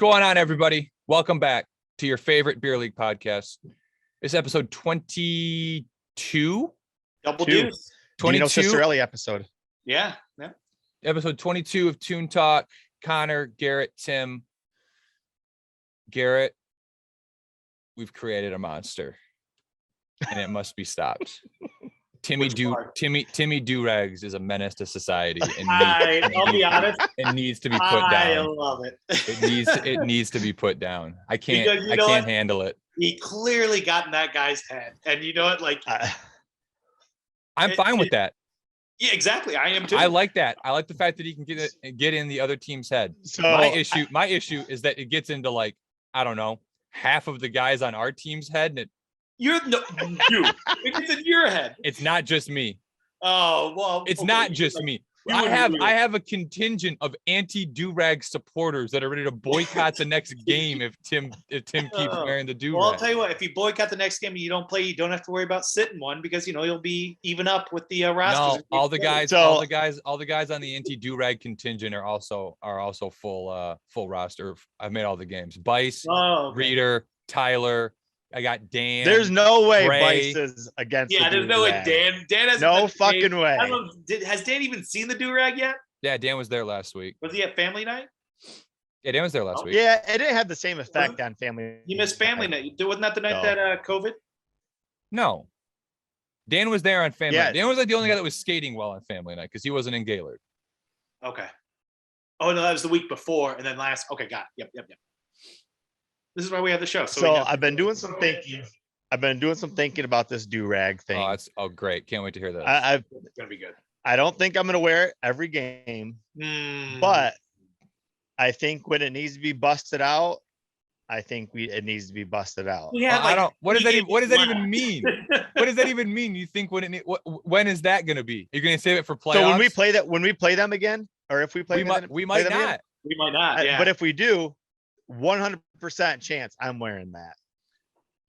going on, everybody? Welcome back to your favorite beer league podcast. It's episode 22. Double deuce. 22 Cicerelli episode. Yeah. Episode 22 of Toon Talk. Connor, Garrett, Tim. Garrett, we've created a monster, and it must be stopped. Timmy DURAG is a menace to society, and I'll be honest. It needs to be put down. I love it. It needs to be put down. I can't handle it. He clearly got in that guy's head, and you know what? Like, I'm fine with that. Yeah, exactly. I am too. I like that. I like the fact that he can get in the other team's head. So my issue is that it gets into, like, I don't know, half of the guys on our team's head, and it gets in your head. It's not just me. Oh well, it's not just me. I have a contingent of anti-DURAG supporters that are ready to boycott the next game if Tim keeps wearing the DURAG. Well, I'll tell you what, if you boycott the next game and you don't play, you don't have to worry about sitting one because you'll be even up with the rosters. No, all the guys on the anti-DURAG contingent are also full roster. I've made all the games. Bice, Reader, Tyler. I got Dan. There's no way Ray. Bice is against. Yeah, there's no way Dan has no fucking way. I don't know, has Dan even seen the DURAG yet? Yeah, Dan was there last week. Was he at family night? Yeah, Dan was there last week. Yeah, it didn't have the same effect on family. You missed family night. Wasn't that the night that COVID? No. Dan was there on family night. Dan was like the only guy that was skating well on family night because he wasn't in Gaylord. Okay. Oh no, that was the week before, and then last. Okay, got it. Yep. This is why we have the show. So I've been doing some thinking. About this DURAG thing. Oh, great! Can't wait to hear that. It's gonna be good. I don't think I'm gonna wear it every game, but I think when it needs to be busted out, it needs to be busted out. What does that even mean? What does that even mean? You think when is that gonna be? You're gonna save it for playoffs? So when we play them again, or if we play them, we might not. Again, we might not. Yeah. But if we do, 100% chance I'm wearing that.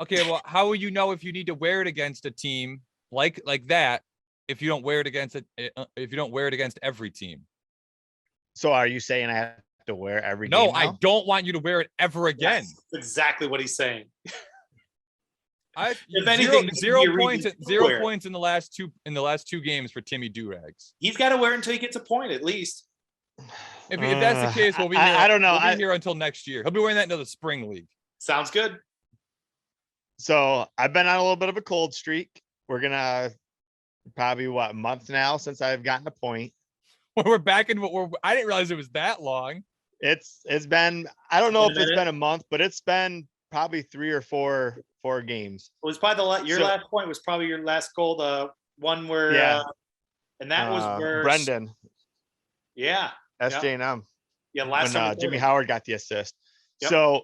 Okay, well, how will you know if you need to wear it against a team like that if you don't wear it against every team? So are you saying I have to wear every game? No, I don't want you to wear it ever again. Yes, exactly what he's saying. If anything, zero points in the last two games for Timmy DURAGs. He's got to wear it until he gets a point at least. If that's the case, we'll be here. I don't know. We'll be here until next year. He'll be wearing that into the spring league. Sounds good. So I've been on a little bit of a cold streak. We're gonna probably a month now since I've gotten a point. We're back in I didn't realize it was that long. It's been, I don't know if it's been a month, but it's been probably 3 or 4 games. It was probably your last point was probably your last goal, the one where and that was where Brendan. Yeah. SJM. Yeah, last time Jimmy Howard got the assist. Yep. So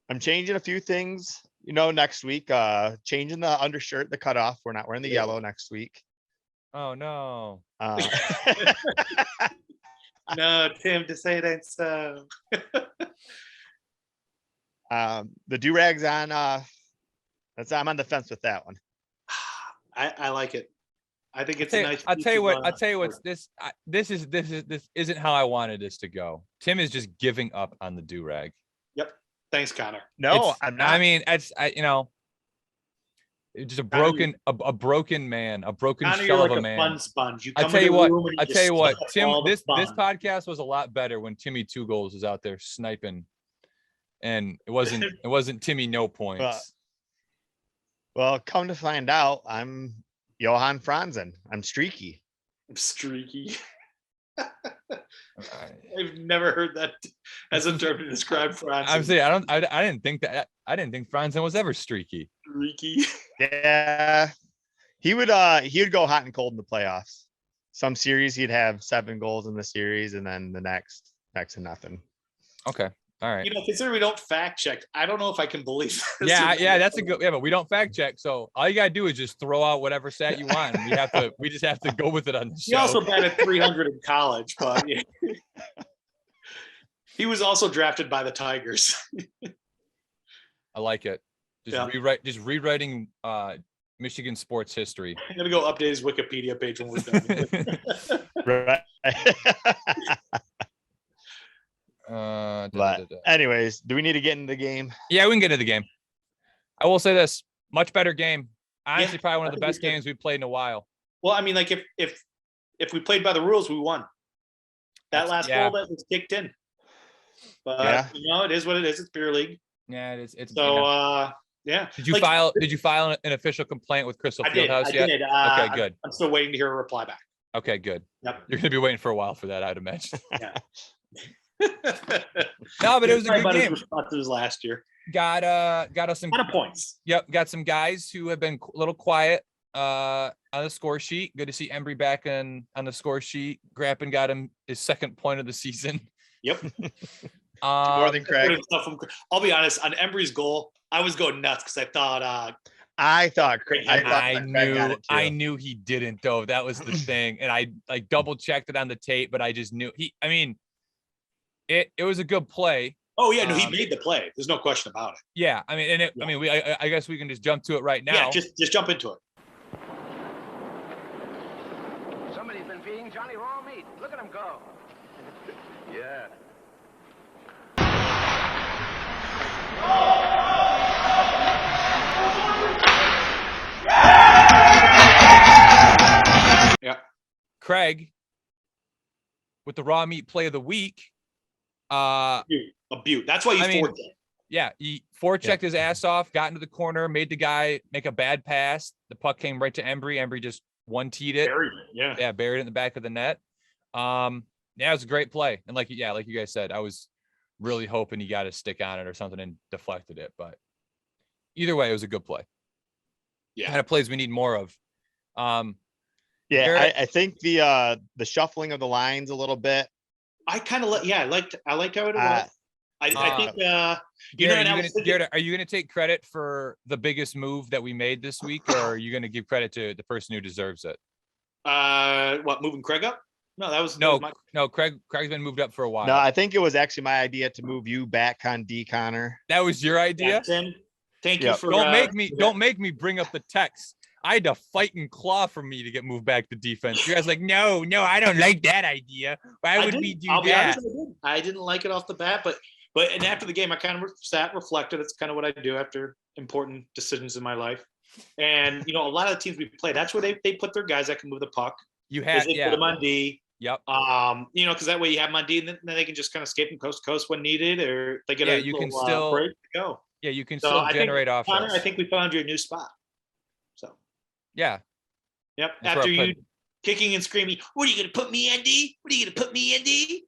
I'm changing a few things, next week. Changing the undershirt, the cutoff. We're not wearing the yellow next week. Oh no. No, Tim, to say it ain't so. The DURAG's on I'm on the fence with that one. I like it. I think it's I'll tell you what. This isn't how I wanted this to go. Tim is just giving up on the DURAG. Yep. Thanks, Connor. No, I'm not. I mean, it's just a broken man, a broken Connor, shell you're of like a man. Fun sponge. I tell you what, Tim. This podcast was a lot better when Timmy 2 goals was out there sniping, and it wasn't Timmy no points. Well, come to find out, I'm Johan Franzen. I'm streaky. I've never heard that as a term to describe Franzen. I'm saying I didn't think Franzen was ever streaky. Streaky. Yeah. He would go hot and cold in the playoffs. Some series he'd have 7 goals in the series, and then the next to nothing. Okay. All right. Considering we don't fact check, I don't know if I can believe this. Yeah, that's a good. Yeah, but we don't fact check, so all you gotta do is just throw out whatever stat you want. And we just have to go with it on the show. He also batted 300 in college, but yeah. He was also drafted by the Tigers. I like it. Just rewriting Michigan sports history. I'm gonna go update his Wikipedia page when we're done. Right. But anyways, do we need to get into the game? Yeah, we can get into the game. I will say this, much better game. Honestly, probably one of the best games we've played in a while. Well, I mean, like if we played by the rules, we won. That last goal that was kicked in. But it is what it is. It's beer league. Yeah, it is. It's so yeah. Did you file an official complaint with Crystal Fieldhouse yet? I did. Okay, good. I'm still waiting to hear a reply back. Okay, good. Yep. You're gonna be waiting for a while for that, I'd imagine. Yeah. No, but it was a good game. Responses last year. Got us some kind of points. Yep, got some guys who have been a little quiet on the score sheet. Good to see Embry back on the score sheet. Grappin got him his second point of the season. Yep. More than Craig. I'll be honest, on Embry's goal, I was going nuts because I knew he didn't though. That was the thing. And I like double checked it on the tape, but I just knew it was a good play. Oh yeah, no, he made the play. There's no question about it. Yeah, I mean, I guess we can just jump to it right now. Yeah, just jump into it. Somebody's been feeding Johnny raw meat. Look at him go. Yeah. Yeah. Craig with the raw meat play of the week. A beaut. That's why you forward it. Yeah, he forechecked his ass off, got into the corner, made the guy make a bad pass. The puck came right to Embry. Embry just one-teed it. Buried it, yeah, buried it in the back of the net. Yeah, it was a great play. And like you guys said, I was really hoping he got a stick on it or something and deflected it. But either way, it was a good play. Yeah, kind of plays we need more of. Yeah, I think the shuffling of the lines a little bit. I kind of I liked how it was. I think Garrett, are you gonna take credit for the biggest move that we made this week, or are you gonna give credit to the person who deserves it? What, moving Craig up? No, that was Craig's been moved up for a while. No, I think it was actually my idea to move you back on D, Connor. That was your idea. Thank you for don't make me bring up the text. I had to fight and claw for me to get moved back to defense. You guys like, no, I don't like that idea. Why would we do that? I didn't like it off the bat, but and after the game, I kind of sat, reflected. It's kind of what I do after important decisions in my life. And a lot of the teams we play, that's where they put their guys that can move the puck. You have put them on D. Yep. Because that way you have them on D, and then they can just kind of escape from coast to coast when needed, or they get break to go. Yeah, you can still generate offense. Connor, I think we found you a new spot. So. Yeah. Yep. That's after you kicking and screaming, "What are you going to put me in, D? What are you going to put me in, D?"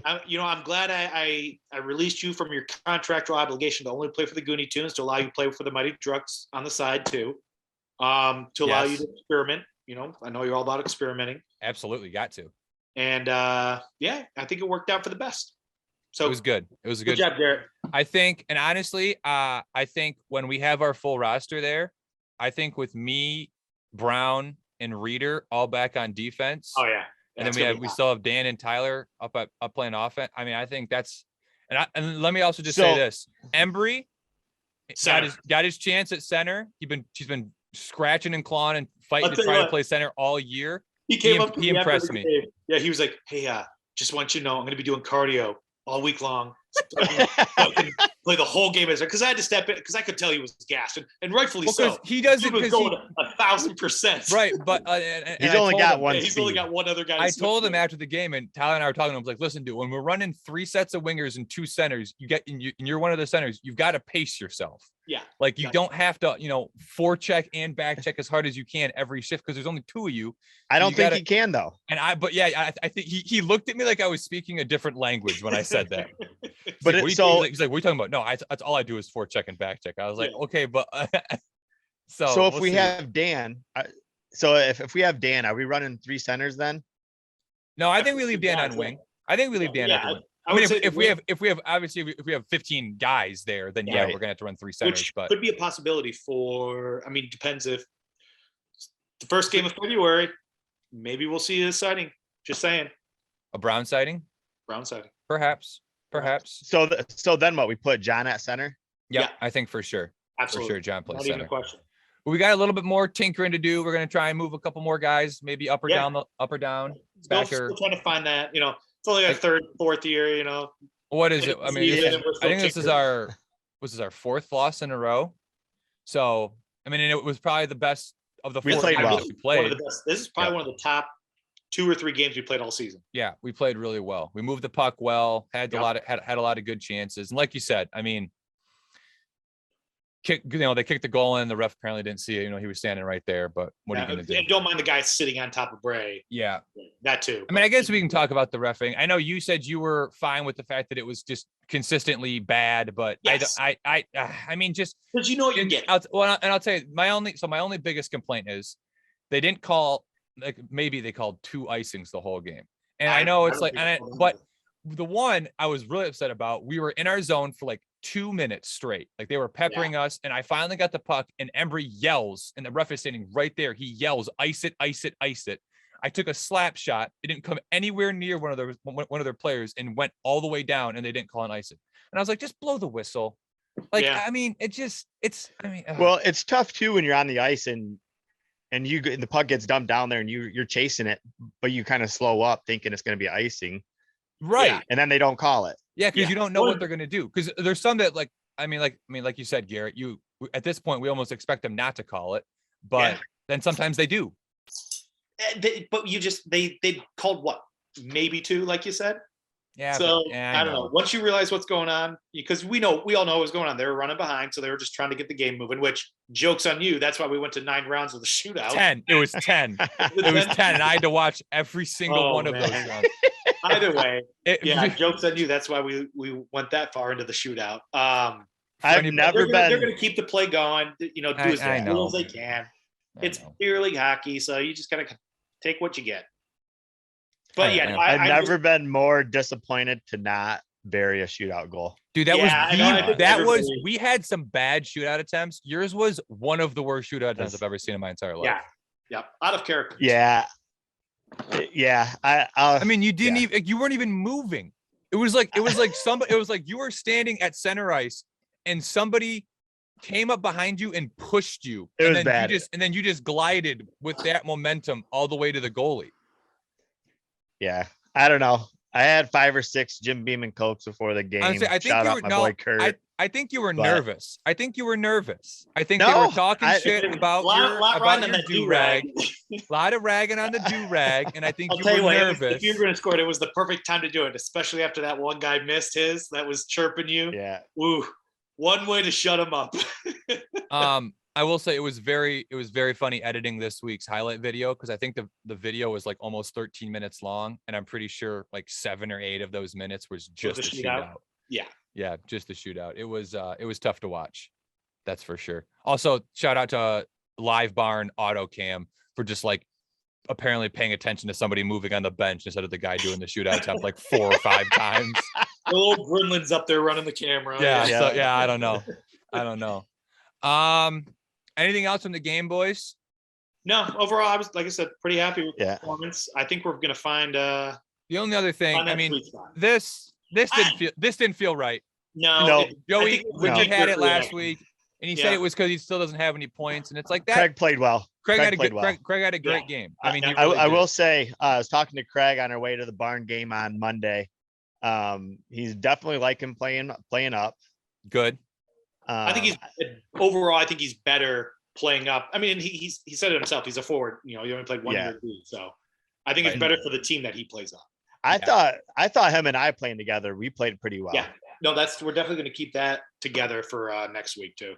I'm glad I released you from your contractual obligation to only play for the Gooney Toons, to allow you to play for the Mighty Ducks on the side too, to allow you to experiment. I know you're all about experimenting. Absolutely, got to. And I think it worked out for the best. So it was good. It was a good job, Garrett. I think, and honestly, I think when we have our full roster there, I think with me, Brown, and Reeder all back on defense. Oh yeah. And then we still have Dan and Tyler up playing offense. I mean, I think that's and let me also just say this: Embry got his chance at center. She's been scratching and clawing and fighting to try to play center all year. He impressed me. Yeah, he was like, "Hey, just want you to know, I'm going to be doing cardio all week long. So I can play the whole game as because I had to step in because I could tell he was gassed, and rightfully so. He does it because going 1,000%. Right, but he's only got one. He's only got one other guy. I told him after the game, and Tyler and I were talking to him. I was like, "Listen, dude, when we're running 3 sets of wingers and 2 centers, you're one of the centers. You've got to pace yourself. Yeah, like you don't have to, forecheck and back check as hard as you can every shift because there's only 2 of you. I don't think he can though. And I think he looked at me like I was speaking a different language when I said that. But he's like, what are you talking about? No, that's all I do is forecheck and back check. I was like, okay, but so if we have Dan, if we have Dan, are we running 3 centers then? No, I think we leave Dan on wing. I think we leave Dan on wing. I mean, if we have 15 guys there, then we're gonna have to run 3 centers. Which but could be a possibility for. I mean, depends if the first game of February, maybe we'll see a sighting. Just saying. A Brown sighting. Brown sighting. Perhaps. So then what? We put John at center. Yeah, I think for sure. Absolutely. For sure, John plays center. Not even a question. Well, we got a little bit more tinkering to do. We're gonna try and move a couple more guys, maybe up or down. Still trying to find that. It's only our 3rd, 4th year. What is it? I mean, I think this is our fourth loss in a row. So, I mean, it was probably the best of the 4 played times well. that we played. One of the best. This is probably one of the top 2 or 3 games we played all season. Yeah, we played really well. We moved the puck well, had a lot of good chances. And like you said, I mean, they kicked the goal in. The ref apparently didn't see it. He was standing right there. But what are you going to do? And don't mind the guy sitting on top of Bray. Yeah, that too. I mean, I guess we can talk about the reffing. I know you said you were fine with the fact that it was just consistently bad, but yes. I mean, just because what you get. I'll tell you, my only biggest complaint is they didn't call, like, maybe they called 2 icings the whole game. And I know it's like, but the one I was really upset about, we were in our zone for like 2 minutes straight. Like, they were peppering us, and I finally got the puck, and Embry yells, and the ref is standing right there. He yells, "Ice it, ice it, ice it." I took a slap shot. It didn't come anywhere near one of their players and went all the way down, and they didn't call an ice it. And I was like, just blow the whistle. Like, I mean, well, it's tough too when you're on the ice and the puck gets dumped down there and you're chasing it, but you kind of slow up thinking it's going to be icing. Right. Yeah, and then they don't call it. Yeah, because you don't know what they're going to do. Because there's some that, like, I mean, like you said, Garrett, at this point, we almost expect them not to call it, but then sometimes they do. But they called what? Maybe 2, like you said. Yeah. So I don't know. Once you realize what's going on, because we all know what's going on. They were running behind, so they were just trying to get the game moving. Which, joke's on you. That's why we went to 9 rounds of the shootout. 10. It was 10. It was 10, and I had to watch every single one of those rounds. Either way, joke's on you. That's why we went that far into the shootout. I've never been. They're going to keep the play going. Do as well as they can. It's pure league hockey, so you just gotta take what you get. But I've never been more disappointed to not bury a shootout goal. Dude, we had some bad shootout attempts. Yours was one of the worst shootout attempts I've ever seen in my entire life. Yeah, out of character. Yeah. I mean, you didn't even, you weren't even moving. It was like you were standing at center ice and somebody came up behind you and pushed you. It was bad. And then you just glided with that momentum all the way to the goalie. Yeah, I don't know. I had 5 or 6 Jim Beam and Cokes before the game. Honestly, I think boy Kurt. I think you were nervous. I think you were nervous. I think they were talking shit about your do-rag. A lot of ragging on the do-rag, and I think you were nervous. If you were going to score it, it was the perfect time to do it, especially after that one guy missed his. That was chirping you. Yeah. Woo. One way to shut him up. I will say it was very funny editing this week's highlight video, because I think the video was like almost 13 minutes long, and I'm pretty sure like 7 or 8 of those minutes was just a shootout. Yeah, just the shootout. It was tough to watch. That's for sure. Also, shout out to Live Barn Auto Cam for just like apparently paying attention to somebody moving on the bench instead of the guy doing the shootout attempt like 4 or 5 times. The little gremlin's up there running the camera. Yeah. I don't know. Anything else from the game, boys? No, overall, I was, like I said, pretty happy with the performance. I think we're gonna find the only other thing. I mean, this didn't feel right. No, Joey, when he had it last week, and he said it was because he still doesn't have any points, and it's like that. Craig played well. Craig had a great game. I mean, I will say, I was talking to Craig on our way to the barn game on Monday. He's definitely liking playing up. Good. I think he's better playing up. I mean, he said it himself. He's a forward. He only played 1 year, so I think it's better for the team that he plays up. I thought him and I playing together, we played pretty well. Yeah, no, we're definitely going to keep that together for next week too.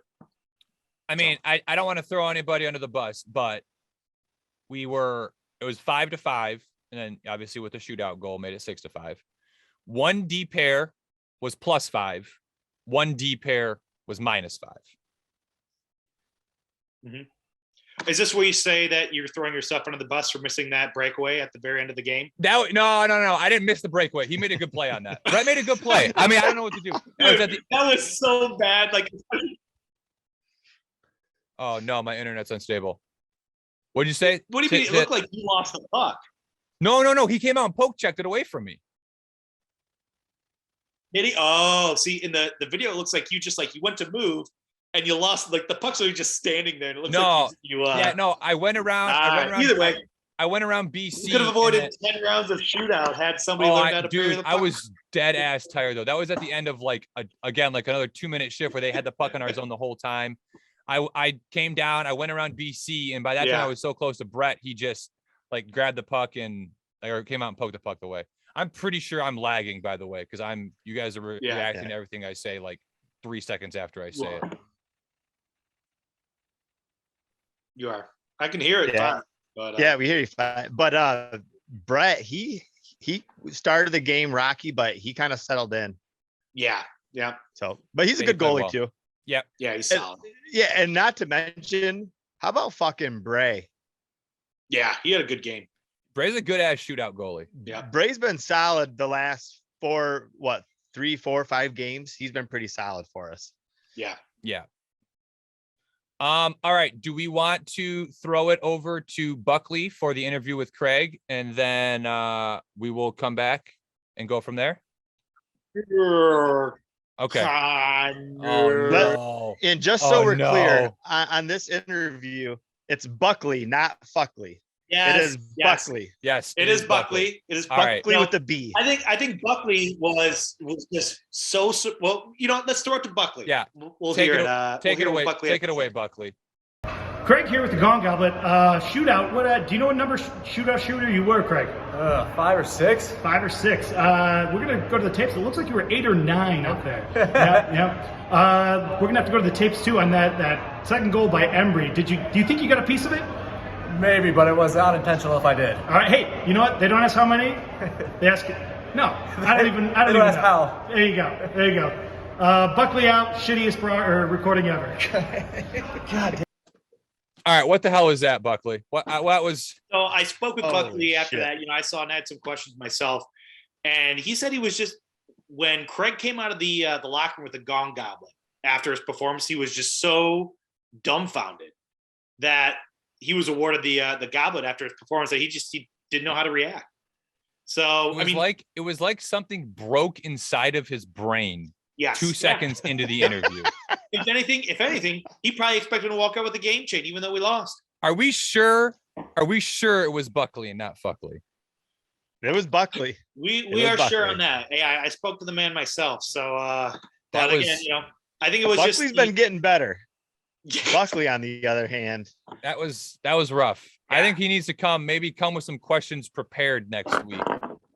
I mean, I don't want to throw anybody under the bus, but it was 5-5, and then obviously with the shootout goal made it 6-5. 1 D pair was +5. 1 D pair was -5. Mm-hmm. Is this where you say that you're throwing yourself under the bus for missing that breakaway at the very end of the game? No. I didn't miss the breakaway. He made a good play on that. Brett made a good play. I mean, I don't know what to do. Dude, that was so bad. Like, oh no, my internet's unstable. What'd you say? What do you mean? It looked like you lost the puck. No. He came out and poke checked it away from me. Did he? Oh, see, in the video, it looks like you went to move and you lost, like the puck's just standing there. And it looks like I went around. Either way, I went around BC. You could have avoided 10 rounds of shootout had somebody learned how to parry the puck. I was dead ass tired though. That was at the end of like another 2-minute shift where they had the puck in our zone the whole time. I came down, I went around BC, and by that time I was so close to Brett, he just like grabbed the puck or came out and poked the puck away. I'm pretty sure I'm lagging, by the way, because you guys are reacting to everything I say like 3 seconds after I say it. You are. I can hear it. Yeah, but, we hear you fine. But Brett, he started the game rocky, but he kind of settled in. Yeah. So, but he's a good goalie too. Yeah, he's solid. And not to mention, how about fucking Bray? Yeah, he had a good game. Bray's a good ass shootout goalie. Yeah, Bray's been solid the last 3, 4, 5 games. He's been pretty solid for us. Yeah. All right. Do we want to throw it over to Buckley for the interview with Craig, and then we will come back and go from there? Okay. No. And just so we're clear, on this interview, it's Buckley, not Fuckley. Yes, it is Buckley. Yes, it is Buckley. It is Buckley with the B. I think Buckley was just so well. Let's throw it to Buckley. Yeah, we'll hear it. Take it away. Take it away, Buckley. Craig here with the Gong Goblet. Shootout. What? Do you know what number shooter you were, Craig? 5 or 6. 5 or 6. We're gonna go to the tapes. It looks like you were 8 or 9 up there. Yeah. We're gonna have to go to the tapes too on that second goal by Embry. Do you think you got a piece of it? Maybe, but it was unintentional if I did. All right. Hey, you know what? They don't ask how many. They ask. No, I don't even. I don't even ask know. how. There you go. Buckley out. Shittiest recording ever. God. All right, what the hell is that, Buckley? What was? So I spoke with Buckley after that. I saw and I had some questions myself, and he said he was just when Craig came out of the locker room with the Gong Goblet after his performance, he was just so dumbfounded that he was awarded the goblet after his performance that he didn't know how to react. So it was like something broke inside of his brain. Yes. 2 seconds into the interview. If anything, he probably expected to walk out with a game chain, even though we lost. Are we sure it was Buckley and not Fuckley? It was Buckley. We are sure on that. Hey, I spoke to the man myself, so I think it was Buckley's been getting better. Buckley, on the other hand, that was rough. Yeah. I think he needs to come with some questions prepared next week,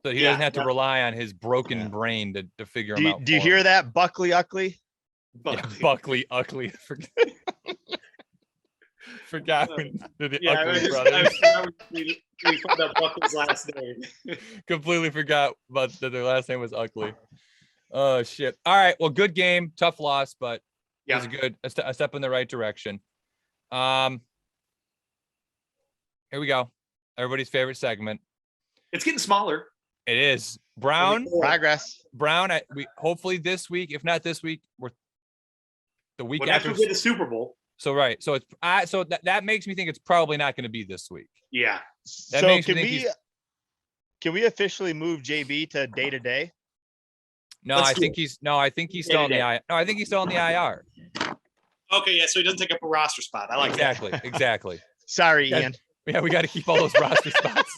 so he doesn't have to rely on his broken brain to figure them out. Do you hear that, Buckley Uckley? Buckley Uckley. Forgot when the Uckley brothers. We found out Buckley's last name. Completely forgot about that their last name was Uckley. Oh shit! All right, well, good game, tough loss, but it was a step in the right direction. Here we go. Everybody's favorite segment. It's getting smaller. It is. Brown progress. Brown. We hopefully this week, if not this week, we're the week after we get the Super Bowl. So right. So it's so that makes me think it's probably not going to be this week. Yeah. That makes me think can we officially move JB to day to day? No, I think he's still on the IR. No, I think he's still on the IR. Okay, yeah, so he doesn't take up a roster spot. I like that. Exactly. Sorry, Ian. Yeah, we got to keep all those roster spots.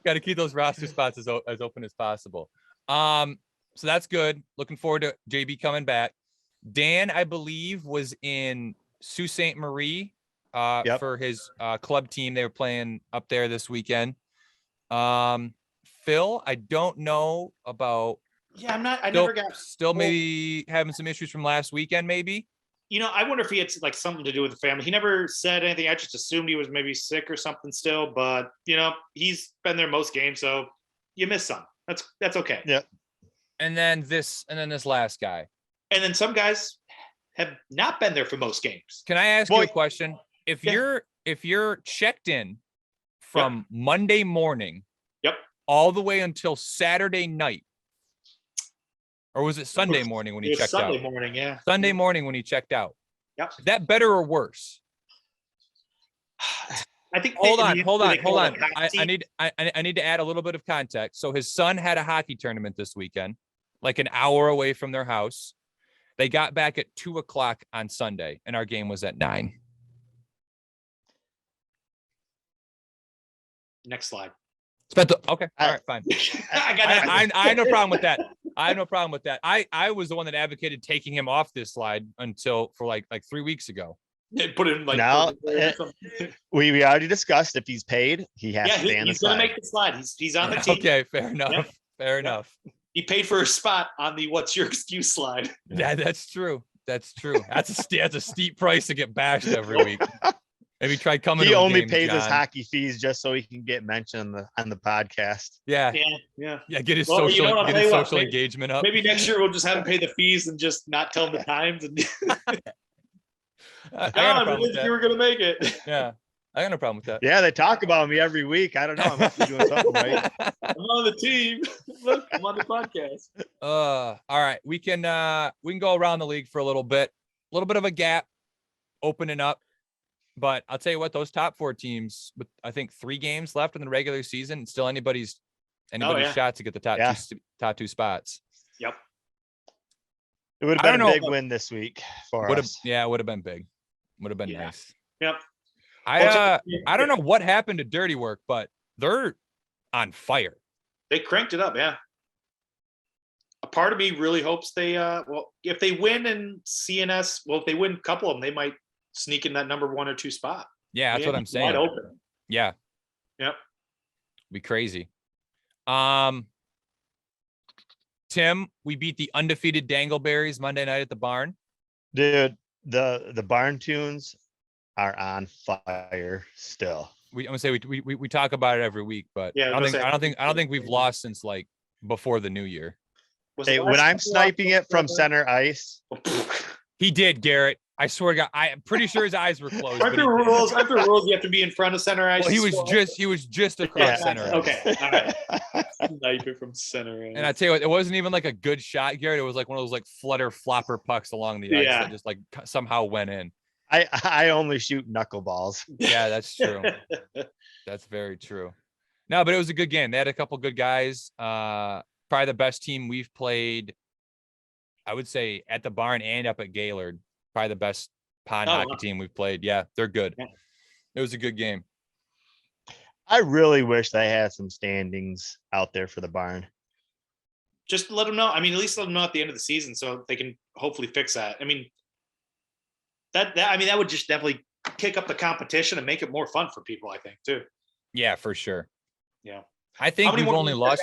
Got to keep those roster spots as open as possible. So that's good. Looking forward to JB coming back. Dan, I believe, was in Sault Ste. Marie for his club team. They were playing up there this weekend. Phil, I don't know about. Yeah, I never got. Still maybe having some issues from last weekend, maybe. I wonder if he had like something to do with the family. He never said anything. I just assumed he was maybe sick or something still. But he's been there most games, so you miss some. That's okay. Yeah. And then this last guy. And then some guys have not been there for most games. Can I ask you a question? If you're checked in from Monday morning, all the way until Saturday night, or was it Sunday morning when he checked out? Sunday morning, yeah. Sunday morning when he checked out. Yep. Is that better or worse? I think. Hold on. I need to add a little bit of context. So his son had a hockey tournament this weekend, like an hour away from their house. They got back at 2:00 on Sunday, and our game was at 9. Next slide. Spent the okay. All right, fine. I have no problem with that. I have no problem with that. I was the one that advocated taking him off this slide until for like 3 weeks ago. Put it in like now. We already discussed if he's paid, he has to stay on the he's gonna slide. make the slide. He's on the team. Okay, fair enough. Yeah. Fair enough. He paid for a spot on the "What's Your Excuse" slide. Yeah, that's true. That's true. That's a steep price to get bashed every week. Maybe try coming. He to a only game, pays John. his hockey fees just so he can get mentioned on the podcast. Yeah. Get his social engagement up. Maybe next year we'll just have him pay the fees and just not tell him the times. And you were gonna make it. Yeah, I got no problem with that. Yeah, they talk about me every week. I don't know. I must be doing something right. I'm on the team. Look, I'm on the podcast. All right, we can go around the league for a little bit of a gap opening up. But I'll tell you what, those top 4 teams, with I think 3 games left in the regular season, still anybody's shot to get the top two spots. Yep. It would have been a big win this week for us. Yeah, it would have been big. Would have been nice. Yep. I don't know what happened to Dirty Work, but they're on fire. They cranked it up, yeah. A part of me really hopes they if they win in CNS, if they win a couple of them, they might sneak in that number 1 or 2 spot. Yeah, that's what I'm saying. Wide open. Yeah. Yep. Be crazy. Tim, we beat the undefeated Dangleberries Monday night at the barn. Dude, the barn Toons are on fire still. I'm gonna say we talk about it every week, but yeah, I don't think we've lost since like before the new year. Hey, when I'm sniping it from center ice, he did, Garrett. I swear to God, I'm pretty sure his eyes were closed. After rules, you have to be in front of center ice. Well, he was just across center ice. Okay, all right. Sniper from center ice. And I tell you what, it wasn't even like a good shot, Garrett. It was like one of those like flutter flopper pucks along the ice that just like somehow went in. I only shoot knuckleballs. Yeah, that's true. That's very true. No, but it was a good game. They had a couple good guys. Probably the best team we've played, I would say, at the barn and up at Gaylord. Probably the best pond hockey team we've played. Yeah, they're good. Yeah. It was a good game. I really wish they had some standings out there for the barn. Just let them know. I mean, at least let them know at the end of the season so they can hopefully fix that. I mean, that would just definitely kick up the competition and make it more fun for people, I think, too. Yeah, for sure. Yeah. I think we've only lost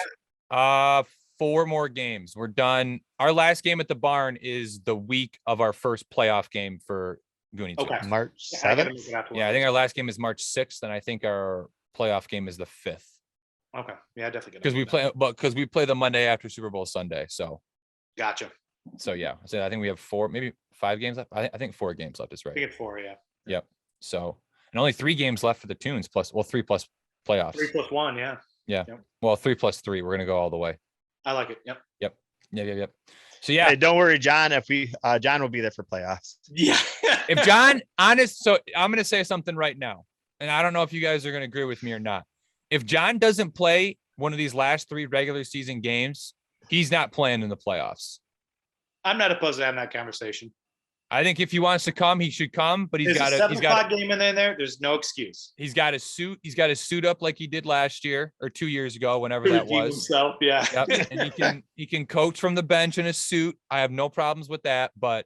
4 more games. We're done. Our last game at the barn is the week of our first playoff game for Gooney. Okay. March 7th. Yeah, I think our last game is March 6th, and I think our playoff game is the 5th. Okay. Yeah, definitely. Because we play the Monday after Super Bowl Sunday. So gotcha. So yeah. So I think we have 4, maybe 5 games left. I think 4 games left is right. I think it's 4, yeah. Yep. So and only 3 games left for the Toons 3 plus playoffs. 3 plus 1, yeah. Yeah. Yep. Well, 3 plus 3. We're gonna go all the way. I like it. Yep. So yeah, hey, don't worry, John. If John will be there for playoffs. Yeah. If John, so I'm gonna say something right now, and I don't know if you guys are gonna agree with me or not. If John doesn't play one of these last 3 regular season games, he's not playing in the playoffs. I'm not opposed to having that conversation. I think if he wants to come, he should come, but he's got a game in there. There's no excuse. He's got to suit up like he did last year or 2 years ago, whenever that was. Himself, yeah. Yep. And he can coach from the bench in a suit. I have no problems with that, but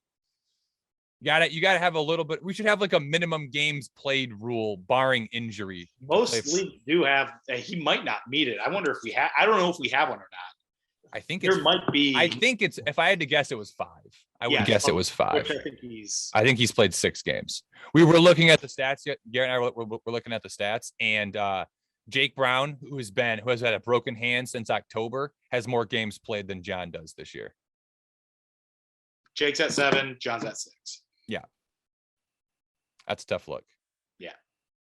you gotta have a little bit. We should have like a minimum games played rule, barring injury. Most leagues do have. He might not meet it. I wonder if we have. I don't know if we have one or not. I think there might be. I think it's. If I had to guess, it was 5. I would guess it was 5. Which I think he's played 6 games. We were looking at the stats. Garrett and I were looking at the stats, and Jake Brown, who has had a broken hand since October, has more games played than John does this year. Jake's at 7. John's at 6. Yeah, that's a tough look. Yeah,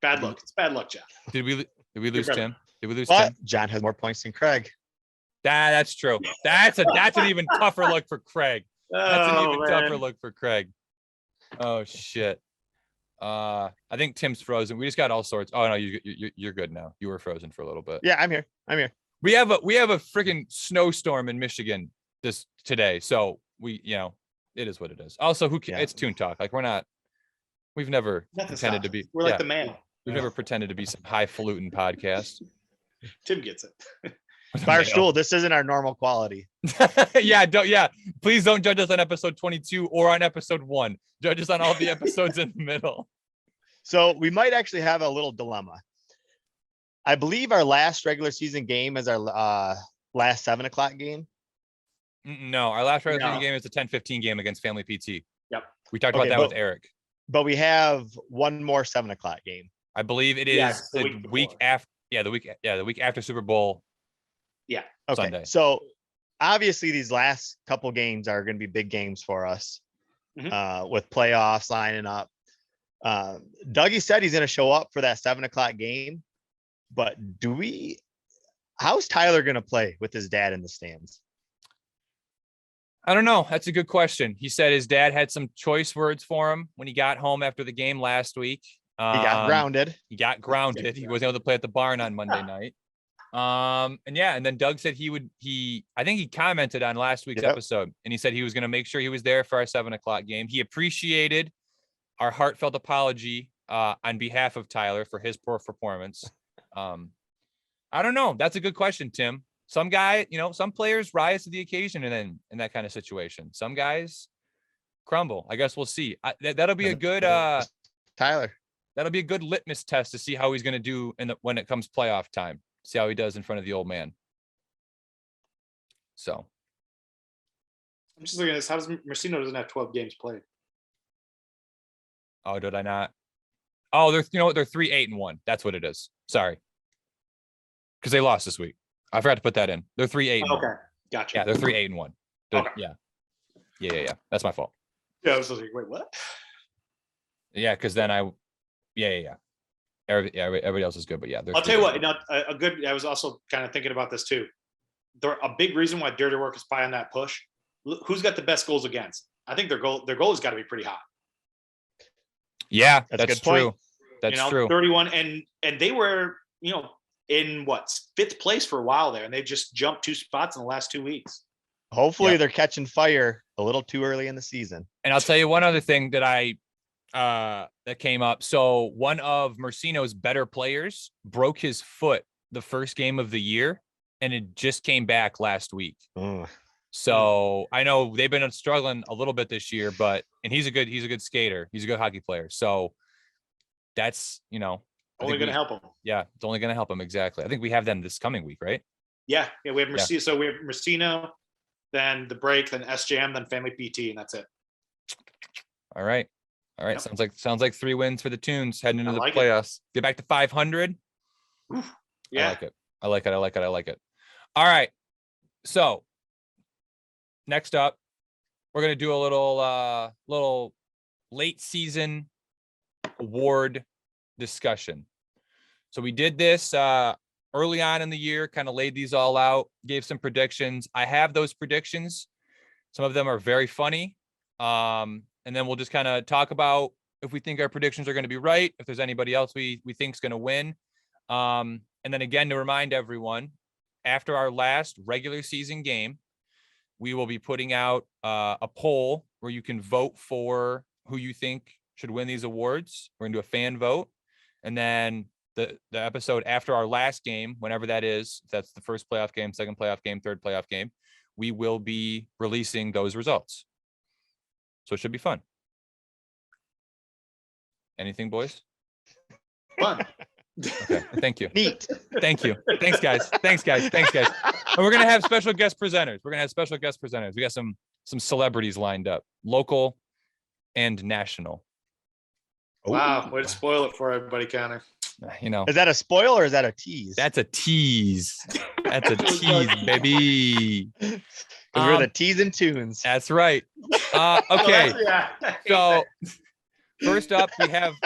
bad luck. It's bad luck, John. Did we lose Tim? Did we lose Tim? John has more points than Craig. That's true. That's an even tougher look for Craig. That's an even tougher look for Craig. Oh shit. I think Tim's frozen. We just got all sorts. Oh no, you're good now. You were frozen for a little bit. Yeah, I'm here. We have a freaking snowstorm in Michigan today. So it is what it is. Also, it's Toon Talk. Like we've never intended to be. We're like the man. We've never pretended to be some highfalutin podcast. Tim gets it. Barstool, this isn't our normal quality. Yeah. Please don't judge us on episode 22 or on episode 1. Judge us on all the episodes in the middle. So we might actually have a little dilemma. I believe our last regular season game is our last 7 o'clock game. No, our last regular season game is the 10-15 game against Family PT. Yep. We talked about that with Eric. But we have one more 7 o'clock game. I believe it is the week after. Yeah, the week after Super Bowl. Yeah. Okay. Sunday. So obviously these last couple games are going to be big games for us with playoffs lining up. Dougie said he's going to show up for that 7 o'clock game, but how's Tyler going to play with his dad in the stands? I don't know. That's a good question. He said his dad had some choice words for him when he got home after the game last week. He got grounded. He wasn't able to play at the barn on Monday night. And then Doug said I think he commented on last week's episode, and he said he was going to make sure he was there for our 7 o'clock game. He appreciated our heartfelt apology on behalf of Tyler for his poor performance. I don't know. That's a good question, Tim. Some players rise to the occasion in that kind of situation. Some guys crumble. I guess we'll see. That'll be a good Tyler. That'll be a good litmus test to see how he's going to do when it comes playoff time. See how he does in front of the old man. So I'm just looking at this. How does Mercino doesn't have 12 games played? Oh, did I not? Oh, they're 3-8-1. That's what it is. Sorry. Because they lost this week. I forgot to put that in. They're 3-8-1. Okay. Gotcha. Yeah, they're 3-8-1. Okay. Yeah. That's my fault. Yeah, I was like, wait, what? Yeah, because then everybody else is good, but yeah. I'll tell you what. I was also kind of thinking about this too. A big reason why Dirty Work is probably on that push. Who's got the best goals against? I think their goal has got to be pretty high. Yeah, that's a good true. point. That's true. 31, and they were in 5th place for a while there, and they just jumped 2 spots in the last 2 weeks. Hopefully they're catching fire a little too early in the season. And I'll tell you one other thing that that came up. So one of Mercino's better players broke his foot the first game of the year, and it just came back last week. So I know they've been struggling a little bit this year, and he's a good skater. He's a good hockey player. So that's, only going to help him. Yeah, it's only going to help him. Exactly. I think we have them this coming week, right? Yeah. We have Mercino. Yeah. So we have Mercino, then the break, then SJM, then Family PT, and that's it. All right. Yep. Sounds like 3 wins for the Toons heading into the playoffs. Get back to 500. Yeah. I like it. All right. So next up, we're going to do a little late season award discussion. So we did this early on in the year, kind of laid these all out, gave some predictions. I have those predictions. Some of them are very funny. And then we'll just kind of talk about if we think our predictions are going to be right, if there's anybody else we think is going to win. And then again, to remind everyone, after our last regular season game, we will be putting out a poll where you can vote for who you think should win these awards. We're going to do a fan vote. And then the episode after our last game, whenever that is, if that's the first playoff game, second playoff game, third playoff game, we will be releasing those results. So it should be fun. Anything, boys? Fun. Okay. Thank you. Neat. Thank you. Thanks, guys. And we're going to have special guest presenters. We got some celebrities lined up, local and national. Wow. Way to spoil it for everybody, Connor. Is that a spoil or is that a tease? That's a tease. That's a tease, baby. We're the T's and Toons. That's right. Okay. So first up we have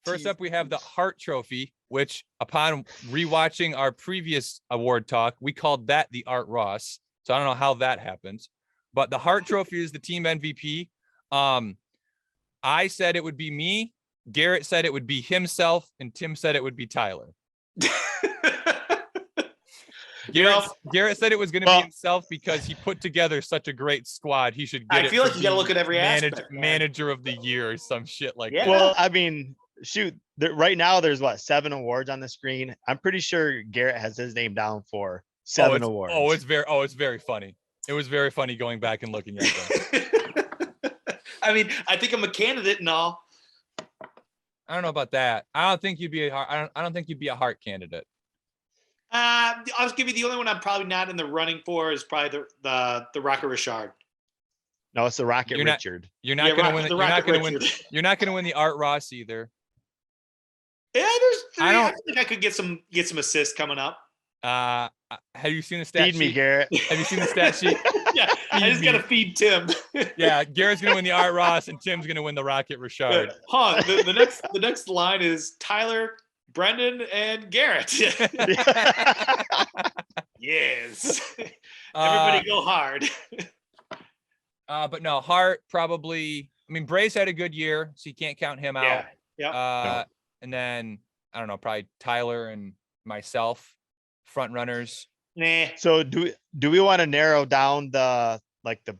the Hart Trophy, which upon rewatching our previous award talk, we called that the Art Ross. So I don't know how that happened, but the Hart Trophy is the team MVP. I said it would be me. Garrett said it would be himself, and Tim said it would be Tyler. Garrett said it was going to be himself because he put together such a great squad. He should get I feel like you got to look at every aspect. Manager of the year or some shit like that. Well, I mean, shoot, right now there's 7 awards on the screen. I'm pretty sure Garrett has his name down for 7 awards. It's very funny. It was very funny going back and looking at that. I mean, I think I'm a candidate and all. I don't know about that. I don't think you'd be a Hart candidate. I'll give you the only one I'm probably not in the running for is probably the Rocket Richard. No, it's the Rocket Richard. You're not going to win. You're not going to win the Art Ross either. Yeah, I think I could get some assists coming up. Have you seen the stat sheet? Feed me, Garrett. Have you seen the stat sheet? Yeah, I just got to feed Tim. Yeah, Garrett's going to win the Art Ross and Tim's going to win the Rocket Richard. The next line is Tyler, Brendan, and Garrett. Yes. Everybody go hard. But no, Hart probably. I mean, Brace had a good year, so you can't count him out. Yeah. And then I don't know, probably Tyler and myself, front runners. Nah. So do we want to narrow down the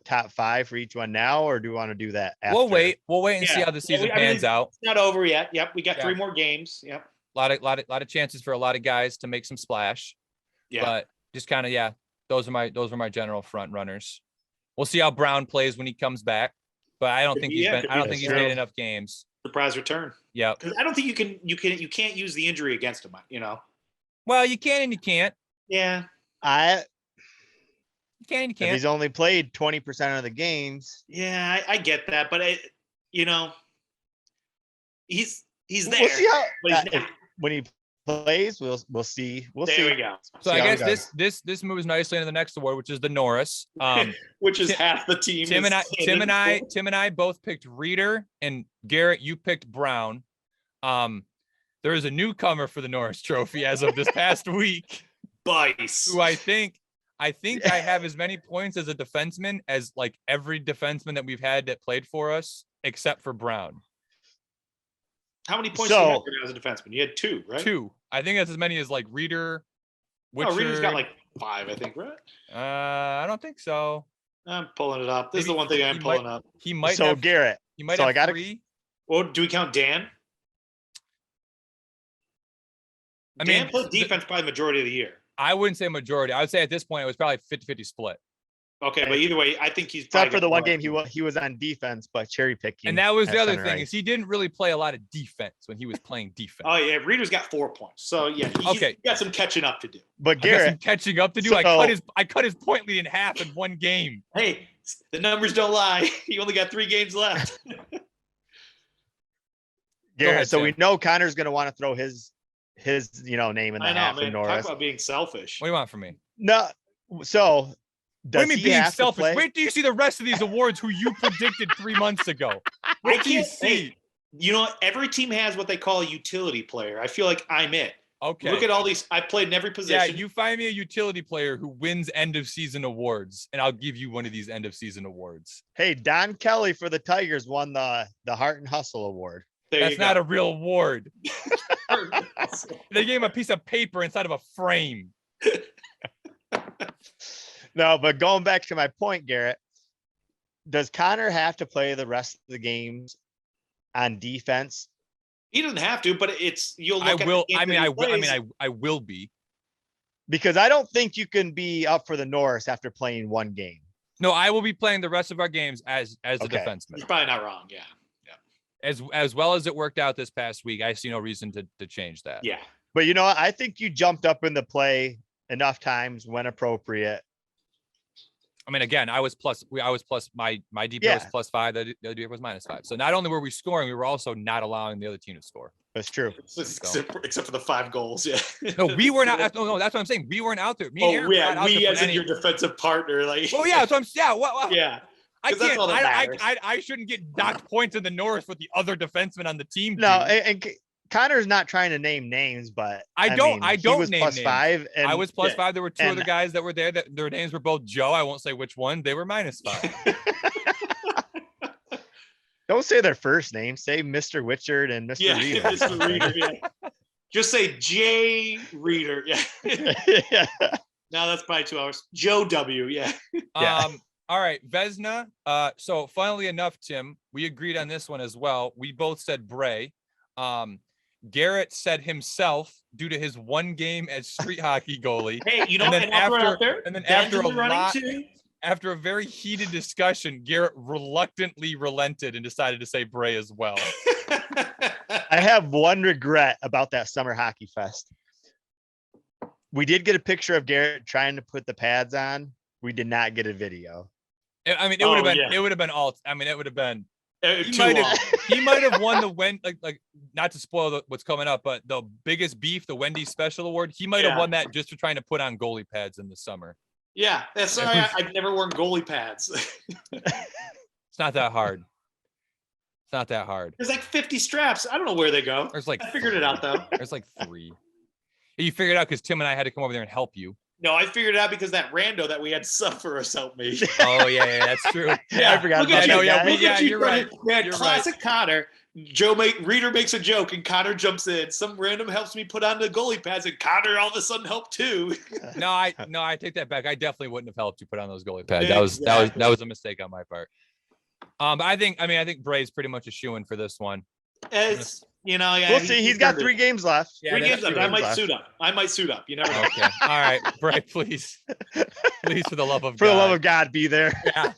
top 5 for each one now, or do we want to do that after? We'll wait and see how the season pans out. It's not over yet. Yep, we got 3 more games. Yep. A lot of chances for a lot of guys to make some splash. Yeah. But just kind of those are my general front runners. We'll see how Brown plays when he comes back, but I don't think he's made enough games. Surprise return. Yeah. Because I don't think you can't use the injury against him. Well, you can and you can't. Yeah. You can and you can't. If he's only played 20% of the games. Yeah, I get that, but he's there. We'll see how when he plays. We'll see. There we go. So I guess this moves nicely into the next award, which is the Norris. Which is half the team. Tim and I both picked Reeder, and Garrett, you picked Brown. There is a newcomer for the Norris Trophy as of this past week. Bice. Who I think I have as many points as a defenseman as like every defenseman that we've had that played for us, except for Brown. How many points do you have as a defenseman? You had 2, right? 2. I think that's as many as like Reeder. Reeder's got like 5, I think, right? I don't think so. I'm pulling it up. This is the one thing I'm pulling up. He might. So have, Garrett. He might have 3. Well, do we count Dan? Dan played defense probably the majority of the year. I wouldn't say majority. I would say at this point it was probably 50-50 split. Okay, but either way, I think he's except for the one game he was on defense, but cherry picking. And that was the other thing is he didn't really play a lot of defense when he was playing defense. Oh yeah, Reeder's got 4 points. So yeah, he's got some catching up to do. But Garrett, some catching up to do. I cut his point lead in half in one game. Hey, the numbers don't lie. He only got 3 games left. Garrett, so we know Connor's going to want to throw his name in the hat for Norris. Talk about being selfish. What do you want from me? No, so. What do you mean being selfish? Wait till you see the rest of these awards who you predicted 3 months ago. I can't see. Every team has what they call a utility player. I feel like I'm it. Okay. Look at all these. I've played in every position. Yeah, you find me a utility player who wins end of season awards, and I'll give you one of these end of season awards. Hey, Don Kelly for the Tigers won the Heart and Hustle Award. That's not a real award. They gave him a piece of paper inside of a frame. No, but going back to my point, Garrett, does Connor have to play the rest of the games on defense? He doesn't have to, but you'll look I will. I will be. Because I don't think you can be up for the Norris after playing one game. No, I will be playing the rest of our games as a defenseman. You're probably not wrong. Yeah. As well as it worked out this past week, I see no reason to change that. Yeah. But I think you jumped up in the play enough times when appropriate. I mean, again, I was plus my DP was +5, the other DP was -5. So not only were we scoring, we were also not allowing the other team to score. That's true. Except for the 5 goals. Yeah. No, we were not. No, that's what I'm saying. We weren't out there. We as in your defensive partner, like. Oh yeah, so I'm yeah. I can't. I shouldn't get docked points in the North with the other defensemen on the team. No, and Connor's not trying to name names, but I don't name names. +5. And I was +5. There were 2 other guys that were there that their names were both Joe. I won't say which one. They were -5. Don't say their first name. Say Mr. Richard and Mr. Reeder. Mr. Reeder. Yeah. Just say J. Reeder. Yeah. Yeah. Now that's probably 2 hours. Joe W. Yeah. All right, Vezina. So funnily enough, Tim, we agreed on this one as well. We both said Bray. Garrett said himself, due to his one game as street hockey goalie. Hey, you know, and then after a lot, too. after a very heated discussion, Garrett reluctantly relented and decided to say Bray as well. I have one regret about that summer hockey fest. We did get a picture of Garrett trying to put the pads on. We did not get a video. I mean, it would have been. It would have been all. I mean, it would have been. He might have won the like not to spoil what's coming up, but the biggest beef, the Wendy's Special Award. He might have won that just for trying to put on goalie pads in the summer. Yeah, that's sorry. I've never worn goalie pads. It's not that hard. It's not that hard. There's like 50 straps. I don't know where they go. There's like I figured it out though. There's like 3. You figured it out because Tim and I had to come over there and help you. No, I figured it out because that rando that we had sub for us helped me. Oh yeah, that's true. Yeah, I forgot about that. Yeah, you're right. We had classic Connor. Reader makes a joke and Connor jumps in. Some random helps me put on the goalie pads and Connor all of a sudden helped too. No, I take that back. I definitely wouldn't have helped you put on those goalie pads. That was a mistake on my part. But I think Bray's pretty much a shoo-in for this one. It's yeah. We'll see. He's got 3 games left. Yeah, 3 games left. I might suit up. You never know. Okay. All right, Bray, please, for the love of God. For the love of God, be there. Yeah.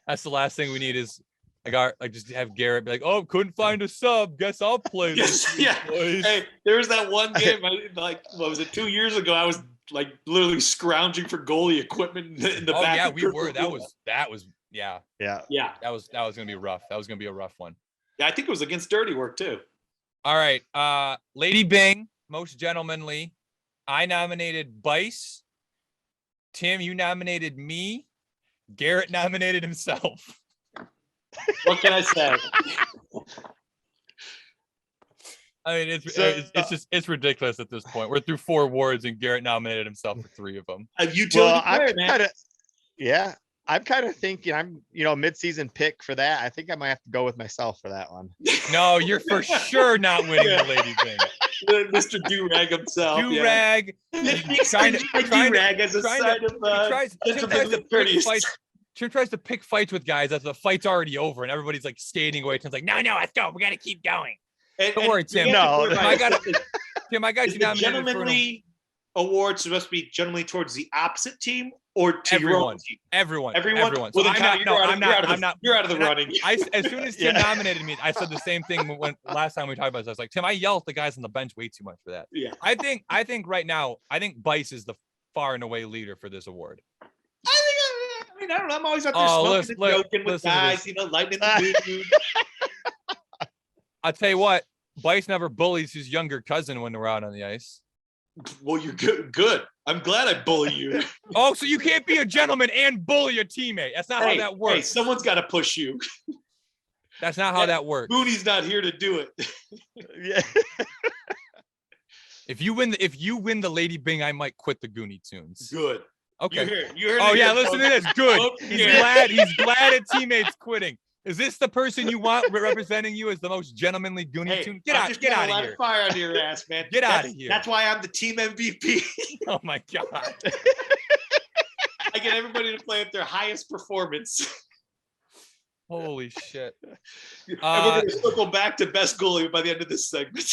That's the last thing we need is just have Garrett be like, oh, couldn't find a sub. Guess I'll play this. Yeah. Hey, there was that one game. What was it? 2 years ago, I was like literally scrounging for goalie equipment in the back. Yeah, we were. That was. Yeah. That was gonna be rough. That was gonna be a rough one. Yeah, I think it was against Dirty Work too. All right. Lady Bing, most gentlemanly. I nominated Bice. Tim, you nominated me. Garrett nominated himself. What can I say? I mean, it's ridiculous at this point. We're through 4 awards and Garrett nominated himself for 3 of them. I'm kind of thinking I'm, mid-season pick for that. I think I might have to go with myself for that one. No, you're for sure not winning the Lady Bing. Mr. DURAG himself. DURAG. Tim tries to pick fights with guys as the fight's already over and everybody's like skating away. Tim's like, no, let's go. We got to keep going. Don't worry, Tim. No, I got you nominated. Gentlemanly awards supposed to be gentlemanly towards the opposite team or to your own team? Everyone. Well, then you're out of the running. As soon as Tim nominated me, I said the same thing when last time we talked about this. I was like, Tim, I yelled at the guys on the bench way too much for that. Yeah. I think right now, Bice is the far and away leader for this award. I don't know. I'm always out there smoking and joking with guys, lightening the mood. I'll tell you what, Bice never bullies his younger cousin when we're out on the ice. Well, you're good. I'm glad I bully you. Oh, so you can't be a gentleman and bully a teammate. That's not how that works. Hey, someone's got to push you. That's not how that works. Gooney's not here to do it. Yeah. If you win the Lady Bing, I might quit the Gooney Toons. Good. Okay. You heard oh yeah, listen to this. Good. He's glad a teammate's quitting. Is this the person you want representing you as the most gentlemanly Gooney Toon? Get out of here. Fire under your ass, man. Get out of here. That's why I'm the team MVP. Oh my God. I get everybody to play at their highest performance. Holy shit. We're going to circle back to best goalie by the end of this segment.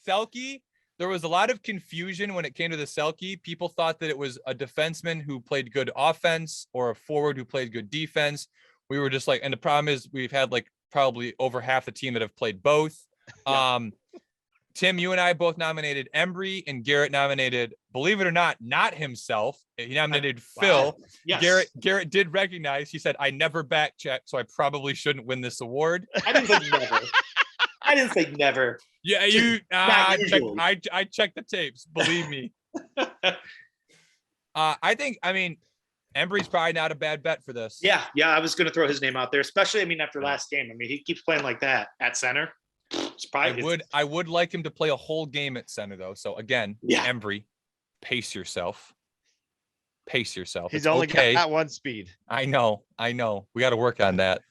Selke. There was a lot of confusion when it came to the Selke. People thought that it was a defenseman who played good offense or a forward who played good defense. We were just like, and the problem is we've had like probably over half the team that have played both. Yeah. Tim, you and I both nominated Embry, and Garrett nominated, believe it or not himself. He nominated Phil. Yes. Garrett did recognize. He said, I never back checked, so I probably shouldn't win this award. I didn't say never. I didn't say never. Yeah, I checked the tapes. Believe me. I mean, Embry's probably not a bad bet for this. Yeah. I was going to throw his name out there, especially. After last game. He keeps playing like that at center. I would like him to play a whole game at center though. So again, Embry, pace yourself. He's only got one speed. I know. We got to work on that.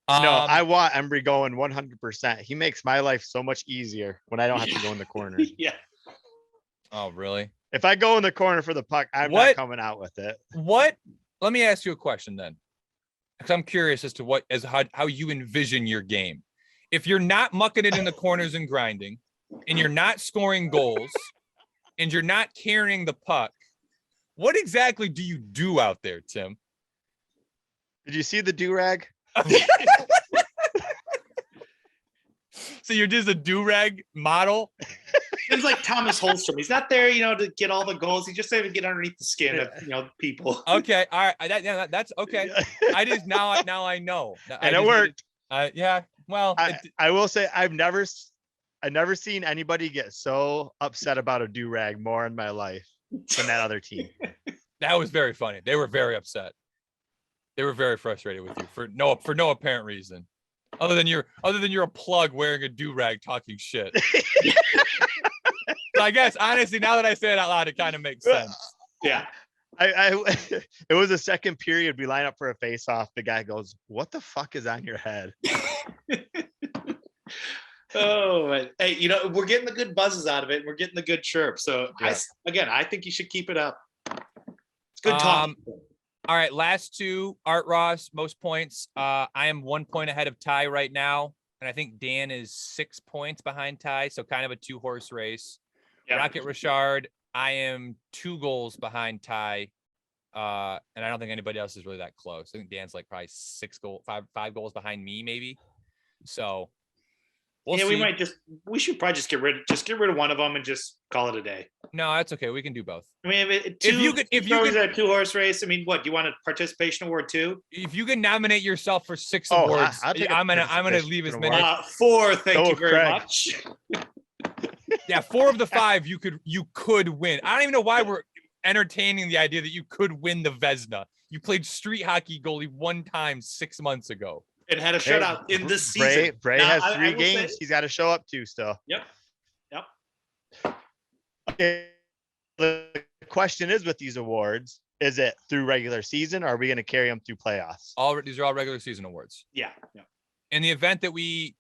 No, I want Embry going 100%. He makes my life so much easier when I don't have to go in the corner. Yeah. Oh, really? If I go in the corner for the puck, I'm not coming out with it. What? Let me ask you a question then. because I'm curious as to how you envision your game. If you're not mucking it in the corners and grinding, and you're not scoring goals, and you're not carrying the puck, what exactly do you do out there, Tim? Did you see the DURAG? So you're just a DURAG model? Seems like Thomas Holmstrom. He's not there, to get all the goals. He just doesn't even get underneath the skin of, people. Okay, all right. That's okay. I just now I know. And it worked. Yeah. Well, I will say I've never seen anybody get so upset about a DURAG more in my life than that other team. That was very funny. They were very upset. They were very frustrated with you for no apparent reason, other than you're a plug wearing a DURAG talking shit. So I guess honestly, now that I say it out loud, it kind of makes sense. Yeah. It was a second period. We line up for a face-off. The guy goes, "What the fuck is on your head?" Oh, hey, we're getting the good buzzes out of it. We're getting the good chirp. So Yeah. I think you should keep it up. It's good talk. All right, last two. Art Ross, most points. I am 1 point ahead of Ty right now, and I think Dan is 6 points behind Ty. So kind of a 2-horse race. Yep. Rocket Richard, I am 2 goals behind Ty, and I don't think anybody else is really that close. I think Dan's like probably 5 goals behind me, maybe. So we'll see. We should probably just get rid of one of them and just call it a day. No, that's okay. We can do both. I mean, if you could a 2-horse race, I mean, what do you want a participation award too? If you can nominate yourself for 6 awards, I'm gonna leave as many. 4, thank you very much. Yeah, 4 of the 5 you could win. I don't even know why we're entertaining the idea that you could win the Vezina. You played street hockey goalie 1 time 6 months ago. And had a shutout in this season. Bray has 3 games he's got to show up to still. Yep. Okay. The question is with these awards, is it through regular season or are we going to carry them through playoffs? These are all regular season awards. Yeah. In the event that we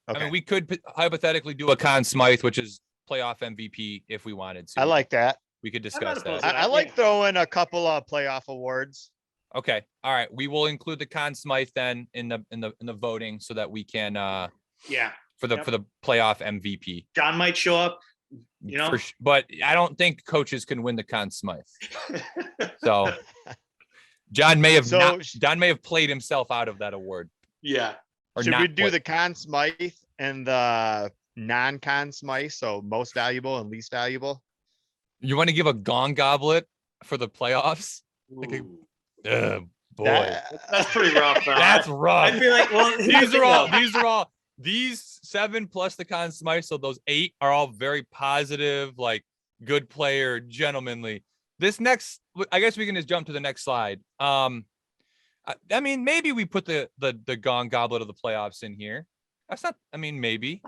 could hypothetically do a Conn Smythe, which is playoff MVP if we wanted to. I like that. We could discuss that. I like throwing a couple of playoff awards. Okay. All right. We will include the Conn Smythe then in the voting so that we can for the playoff MVP. John might show up, but I don't think coaches can win the Conn Smythe. So John may have played himself out of that award. Yeah. Should we do the Conn Smythe and the non-Conn Smythe, so most valuable and least valuable? You want to give a gong goblet for the playoffs? Boy, that's pretty rough. That's rough. I feel like these 7 plus the Conn Smythe, so those 8 are all very positive, like good player, gentlemanly. This next, I guess we can just jump to the next slide. I mean, maybe we put the gong goblet of the playoffs in here. That's not. I mean, maybe.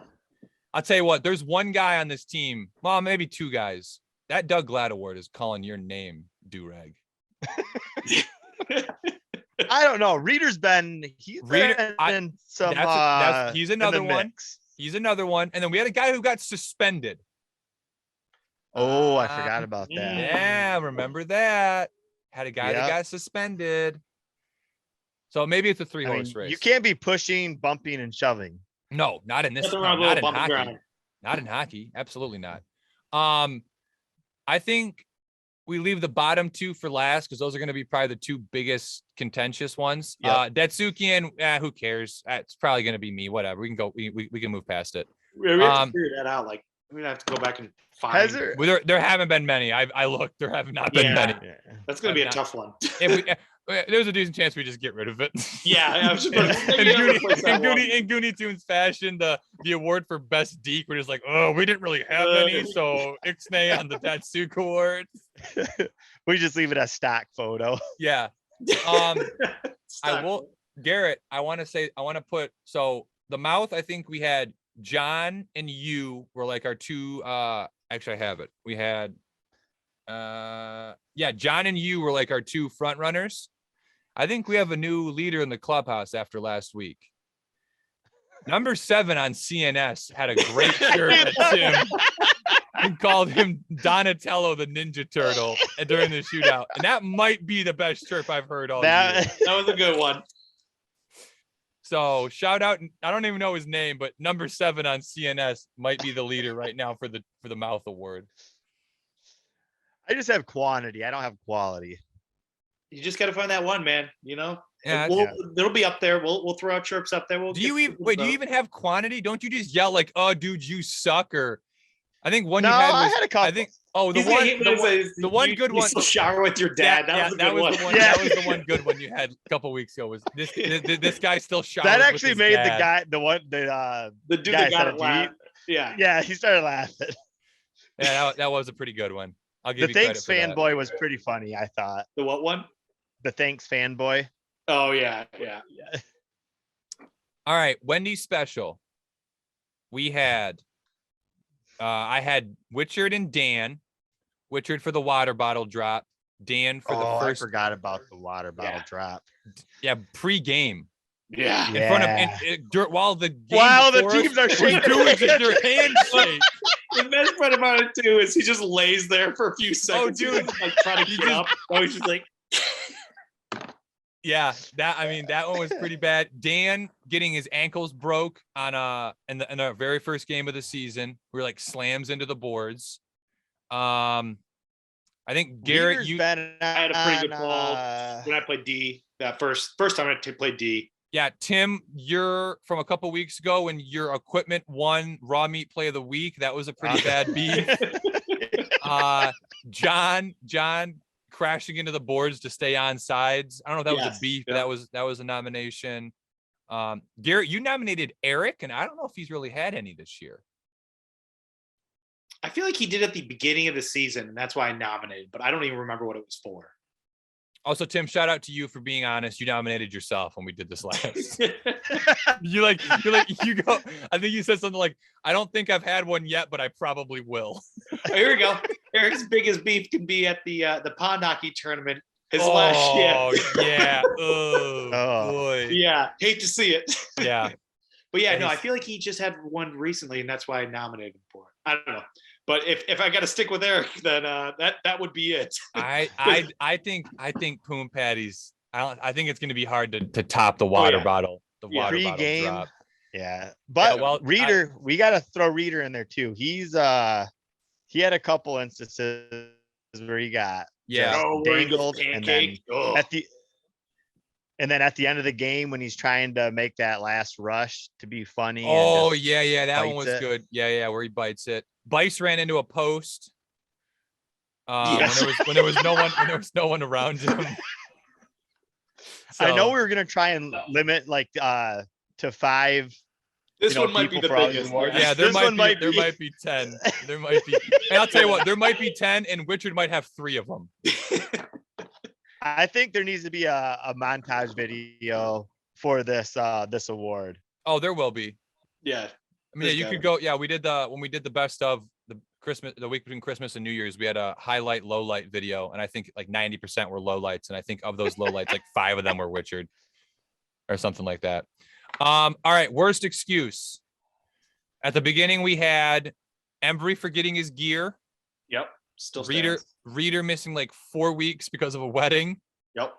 I'll tell you what. There's one guy on this team. Well, maybe 2 guys. That Doug Glad Award is calling your name, DURAG. I don't know. He's another one. He's another one. And then we had a guy who got suspended. Oh, I forgot about that. Yeah, remember that. Had a guy that got suspended. So maybe it's a 3-horse race. You can't be pushing, bumping, and shoving. No, not in this. Not in hockey. Not in hockey. Absolutely not. I think we leave the bottom 2 for last because those are going to be probably the 2 biggest contentious ones. Yep. Detsukian, who cares? It's probably going to be me. Whatever. We can go. We can move past it. We have to figure that out. Like we're gonna have to go back and find. There haven't been many. I looked. There have not been many. Yeah. That's going to be a tough one. There's a decent chance we just get rid of it. Yeah, I was in Gooney Toons fashion, the award for best deke, we're just like, oh, we didn't really have any, so Ixnay on the Datsuka Award. We just leave it as stock photo. Yeah. Garrett, I want to put, so the mouth, I think we had John and you were like our 2, actually I have it. We had, John and you were like our 2 front runners. I think we have a new leader in the clubhouse after last week. Number 7 on CNS had a great shirt at Tim and called him Donatello the Ninja Turtle during the shootout. And that might be the best chirp I've heard all year. That was a good one. So shout out. I don't even know his name, but number 7 on CNS might be the leader right now for the mouth award. I just have quantity. I don't have quality. You just got to find that one, man. You know, Yeah, it'll be up there. We'll throw out chirps up there. Do you even have quantity? Don't you just yell like, "Oh, dude, you suck"? Or I think one No, you had was, I had a couple. I think the one good one. You shower with your dad. That was the one. That was the one good one you had a couple weeks ago. Was this guy still showers? That actually with his made dad. The dude guy that got it laugh. Yeah, he started laughing. Yeah, that was a pretty good one. I'll give The you Thanks credit for that. fanboy was pretty funny, I thought. The what one? The Thanks fanboy. Oh yeah. All right, Wendy's special. We had I had Witchard and Dan. Witchard for the water bottle drop. Dan for the first. I forgot about the water bottle drop. Yeah, pre-game. Yeah. In front of while the game the teams are shaking doing their handshake. The best part about it too is he just lays there for a few seconds. Oh, dude, like trying to get up. Oh, he's just like. Yeah, that one was pretty bad. Dan getting his ankles broke on in the very first game of the season, where like slams into the boards. I think Garrett, I had a pretty good ball when I played D. That first time I played D. Yeah, Tim, you're from a couple weeks ago when your equipment won Raw Meat Play of the Week. That was a pretty bad beat. John crashing into the boards to stay on sides. I don't know if that was a beef, but that was a nomination. Garrett, you nominated Eric, and I don't know if he's really had any this year. I feel like he did at the beginning of the season, and that's why I nominated, but I don't even remember what it was for. Also, Tim, shout out to you for being honest. You nominated yourself when we did this last. you go. I think you said something like, "I don't think I've had one yet, but I probably will." Oh, here we go. Eric's biggest beef can be at the pond hockey tournament. His last year. Oh yeah. Oh boy. Yeah. Hate to see it. Yeah. But yeah, no, I feel like he just had one recently, and that's why I nominated him for it. I don't know. But if I got to stick with Eric, then that would be it. I think Poon Patty's. I think it's going to be hard to top the water bottle. The water bottle drop. Yeah, but Reader, we got to throw Reader in there too. He had a couple instances where he got dangled, and then at the end of the game when he's trying to make that last rush to be funny. Oh yeah, that one was good. Yeah, where he bites it. Bice ran into a post when there was no one around him. So, I know we were gonna try and limit to 5. This one might be the biggest. Yeah, there might be 10. There might be. And I'll tell you what, there might be 10, and Richard might have 3 of them. I think there needs to be a montage video for this award. Oh, there will be. Yeah. I mean, you could go. Yeah, when we did the best of the week between Christmas and New Year's, we had a highlight, low light video, and I think like 90% were low lights, and I think of those low lights, like 5 of them were Richard, or something like that. All right, worst excuse. At the beginning, we had Embry forgetting his gear. Yep. Still stands. Reader missing like 4 weeks because of a wedding. Yep.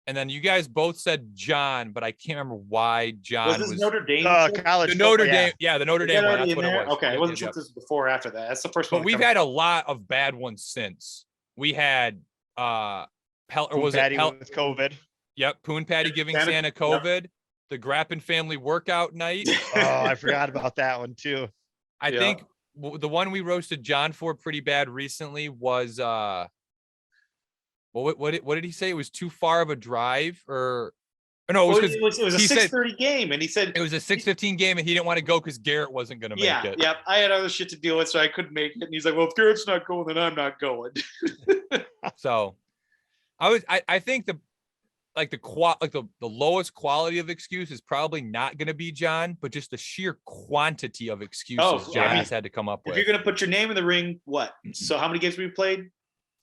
And then you guys both said John, but I can't remember why John was Notre Dame. College. The Notre Dame. Yeah, the Notre Dame one. That's what it was. Okay, it wasn't sure if this was before or after that. That's the first one. But we've had a lot of bad ones since. We had with COVID. Yep, Poon Patty giving Santa COVID. Yep. The Grappin family workout night. Oh, I forgot about that one too. I think the one we roasted John for pretty bad recently was what did he say? It was too far of a drive, or no? It was a 6:30 game, and he said it was a 6:15 game, and he didn't want to go because Garrett wasn't going to make it. Yeah, I had other shit to deal with, so I couldn't make it. And he's like, "Well, if Garrett's not going, then I'm not going." So, I think the lowest quality of excuse is probably not going to be John, but just the sheer quantity of excuses John has had to come up with. If you're going to put your name in the ring, what? So how many games have we played?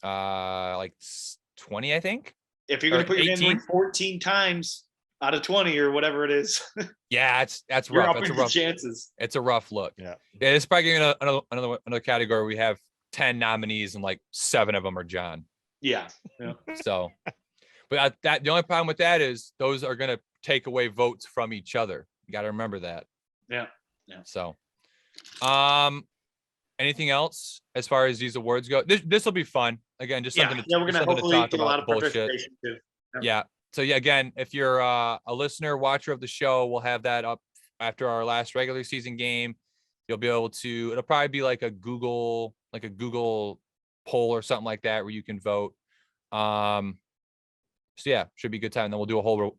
Like 20, I think. If you're going to put your name in the ring 14 times out of 20 or whatever it is. Yeah, that's rough. That's a rough chances. It's a rough look. Yeah. It's probably another category. We have 10 nominees and like 7 of them are John. Yeah. So, but the only problem with that is those are going to take away votes from each other. You got to remember that. Yeah. So, anything else as far as these awards go? This will be fun. Again, just something we're gonna hopefully talk get a lot about of bullshit. participation too. Yeah. So yeah, again, if you're a listener, watcher of the show, we'll have that up after our last regular season game. You'll be able to. It'll probably be like a Google poll or something like that where you can vote. So yeah, should be a good time. Then we'll do a whole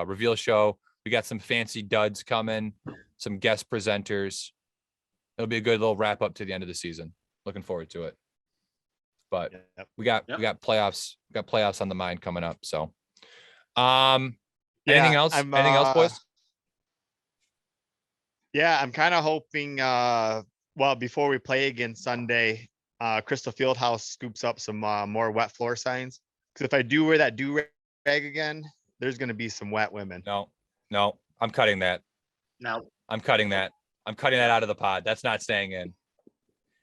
reveal show. We got some fancy duds coming, some guest presenters. It'll be a good little wrap up to the end of the season. Looking forward to it. But we got playoffs. We got playoffs on the mind coming up. So, anything else? Anything else, boys? Yeah, I'm kind of hoping. Before we play again Sunday, Crystal Fieldhouse scoops up some more wet floor signs. Because if I do wear that DURAG again, there's going to be some wet women. No, I'm cutting that. No, I'm cutting that. I'm cutting that out of the pod. That's not staying in.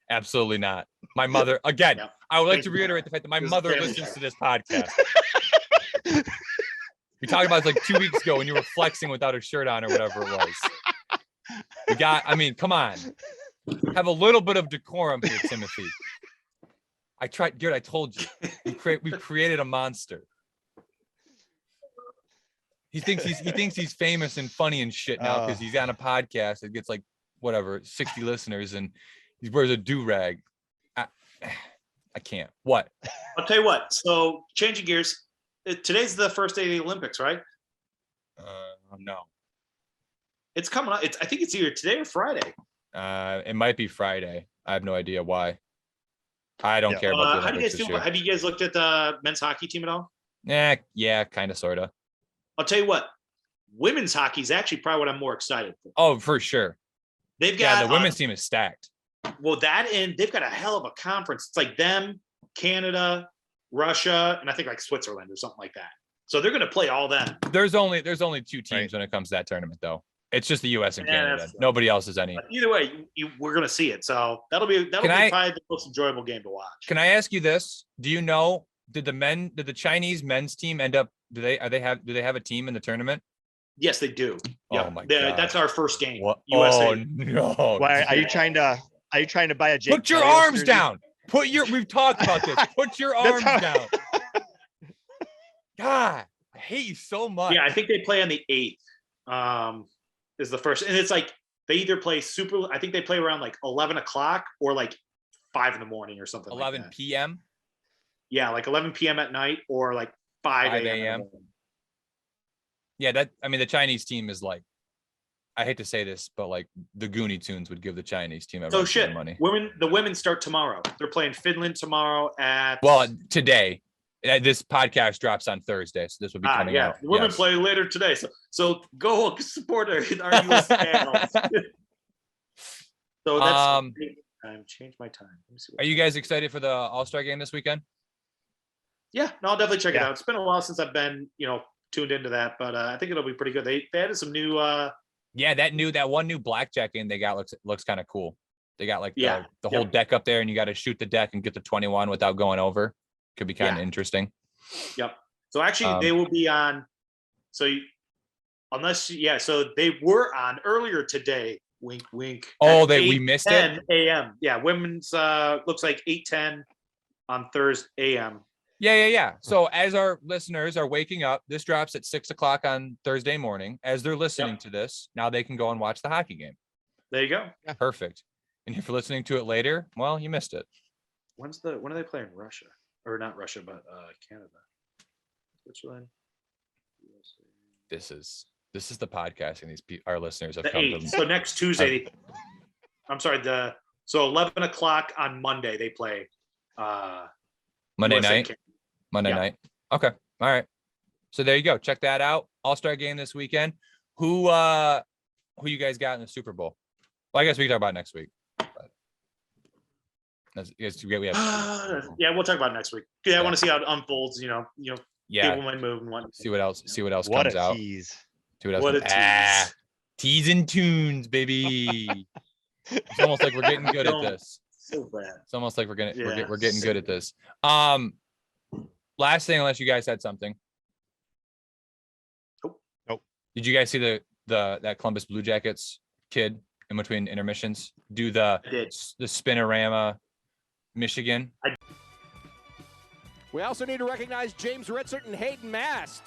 Absolutely not. My mother, again, I would like to reiterate the fact that my mother listens to this podcast. We talked about it like 2 weeks ago when you were flexing without a shirt on or whatever it was. Come on. Have a little bit of decorum here, Timothy. I tried, Garrett, I told you. We've created a monster. He thinks he's famous and funny and shit now because he's on a podcast that gets like 60 listeners and he wears a do-rag. I can't. What? I'll tell you what. So changing gears. Today's the first day of the Olympics, right? No. It's coming up. I think it's either today or Friday. It might be Friday. I have no idea why. I don't care about the Olympics. How do you guys feel? Have you guys looked at the men's hockey team at all? Yeah, kind of, sort of. I'll tell you what. Women's hockey is actually probably what I'm more excited for. Oh, for sure. They've got the women's team is stacked. Well, they've got a hell of a conference. It's like them, Canada, Russia, and I think like Switzerland or something like that. So they're going to play all them. There's only 2 teams when it comes to that tournament, though. It's just the U.S. and Canada. Nobody else is any. But either way, we're going to see it. So that'll be probably the most enjoyable game to watch. Can I ask you this? Do you know? Did the Chinese men's team end up? Do they have a team in the tournament? Yes, they do. Oh my God. That's our first game. What? USA. Oh no! Why are you trying to buy a Jake? Put your arms down. We've talked about this. Put your arms down. God, I hate you so much. Yeah, I think they play on the 8th. Is the first, and it's like they either play I think they play around like 11 o'clock or like 5 in the morning or something. 11 like that. p.m. Yeah, like 11 p.m. at night or like 5 a.m. Yeah, the Chinese team is like, I hate to say this, but like the Gooney Toons would give the Chinese team money. The women start tomorrow. They're playing Finland tomorrow at. Well, today. This podcast drops on Thursday, so this will be coming out. The women play later today, so go support our U.S. channels. So that's change my time. Let me see. Are you guys excited for the All-Star game this weekend? Yeah, no, I'll definitely check it out. It's been a while since I've been, tuned into that, but I think it'll be pretty good. They added some new. That one new blackjack game they got looks kind of cool. They got like the whole deck up there, and you got to shoot the deck and get the 21 without going over. Could be kind of interesting. Yep. So actually, they will be on. So so they were on earlier today. Wink, wink. Oh, we missed it. 10 a.m. Yeah, women's looks like 8:10 on Thursday a.m. Yeah. So as our listeners are waking up, this drops at 6 o'clock on Thursday morning. As they're listening to this, now they can go and watch the hockey game. There you go. Yeah. Perfect. And if you're listening to it later, well, you missed it. When are they playing Russia? Or not Russia, but Canada, Switzerland. This is the podcasting our listeners have the come 8th. from. So next Tuesday, I'm sorry. So 11 o'clock on Monday they play. Monday night. Monday night. Okay. All right. So there you go. Check that out. All-Star game this weekend. Who you guys got in the Super Bowl? Well, I guess we can talk about it next week. We have we'll talk about it next week. I want to see how it unfolds. People might move and whatnot. See what else comes out. Tease. See what else. Tease and Toons, baby. It's almost like we're getting good at this. So bad. It's almost like we're getting good at this. Last thing, unless you guys had something. Nope. Did you guys see that Columbus Blue Jackets kid in between intermissions do the spinorama Michigan? We also need to recognize James Ritzert and Hayden Mast.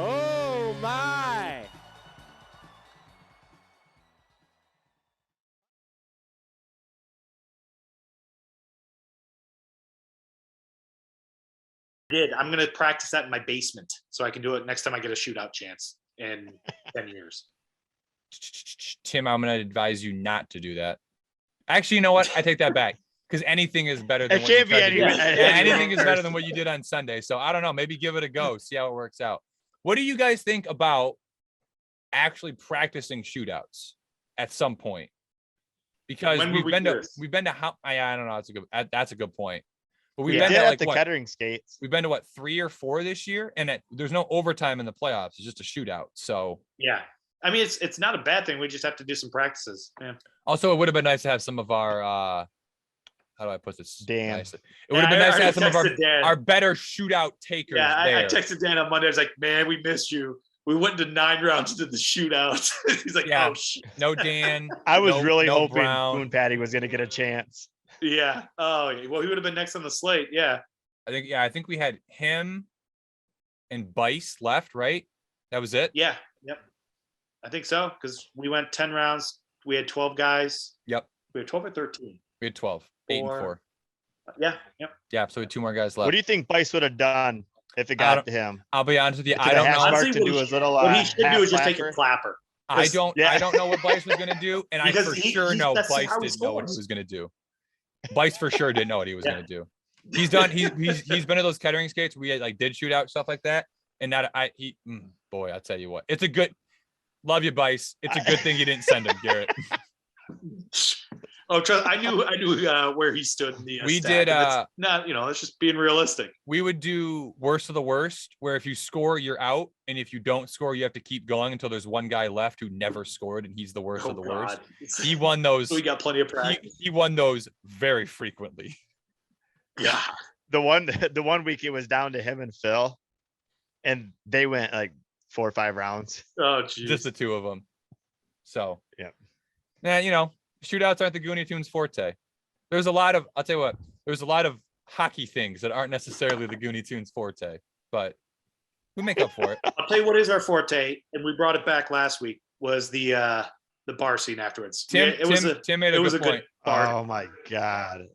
Oh my! I'm going to practice that in my basement so I can do it next time I get a shootout chance in 10 years. Tim, I'm going to advise you not to do that. Actually, you know what? I take that back because anything is better than what you tried to do. Anything is better than what you did on Sunday. So I don't know. Maybe give it a go. See how it works out. What do you guys think about actually practicing shootouts at some point? Because we've been to how I don't know. That's a good point. But we've been to like the Kettering skates. We've been to what 3 or 4 this year, and there's no overtime in the playoffs. It's just a shootout. So yeah, I mean it's not a bad thing. We just have to do some practices. Yeah. Also, it would have been nice to have some of our how do I put this? Dan. It would have been nice to have some of our better shootout takers. Yeah, I there. texted Dan on Monday. I was like, man, we missed you. We went to 9 rounds to the shootout. He's like, oh shit. No Dan. I was really hoping Brown. Boone Patty was going to get a chance. Yeah. Oh, well, he would have been next on the slate. Yeah. I think we had him and Bice left, right? That was it. Yeah. Yep. I think so because we went 10 rounds. We had 12 guys. Yep. We had 12 or 13. We had 12. 8 and 4. Yeah. Yep. Yeah. So we had 2 more guys left. What do you think Bice would have done if it got to him? I'll be honest with you. I don't know. Honestly, what he should do is just take a clapper. I don't know what Bice was going to do, and I for sure know Bice didn't know what he was going to do. Bice for sure didn't know what he was going to do. He's done. He's been to those Kettering skates. We had, did shoot out stuff like that, and that boy, I'll tell you what, it's a good. Love you, Bice. It's a good thing you didn't send him, Garrett. Oh, trust. I knew where he stood in the. We did. Not it's just being realistic. We would do worst of the worst, where if you score, you're out, and if you don't score, you have to keep going until there's one guy left who never scored, and he's the worst of the worst. He won those. We got plenty of practice. He won those very frequently. Yeah. The one week it was down to him and Phil, and they went like 4 or 5 rounds. Oh, geez. Just the 2 of them. So yeah. Shootouts aren't the Gooney Tunes forte. I'll tell you what, there's a lot of hockey things that aren't necessarily the Gooney Tunes forte, but we make up for it. I'll tell you what is our forte, and we brought it back last week, was the bar scene afterwards. Tim made a good point. Oh my God.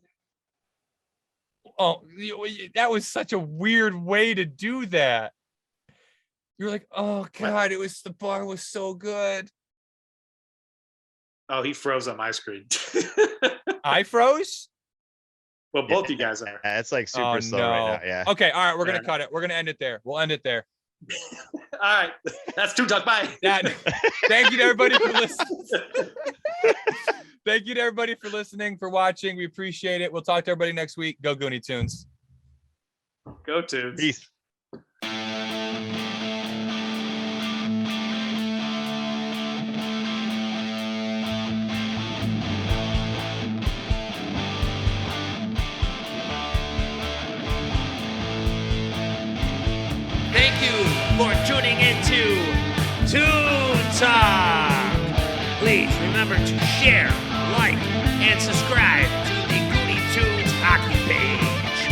Oh, that was such a weird way to do that. You're like, oh God, the bar was so good. Oh, he froze on my screen. I froze? Well, both you guys are. It's like super slow right now. Yeah. Okay. All right. We're going to cut it. We're going to end it there. We'll end it there. All right. That's Toon Talk. Bye. Thank you to everybody for listening. Thank you to everybody for listening, for watching. We appreciate it. We'll talk to everybody next week. Go Gooney Tunes. Go Toons. Peace. Thank you for tuning into Toon Talk. Please remember to share, like, and subscribe to the Gooney Tunes hockey page.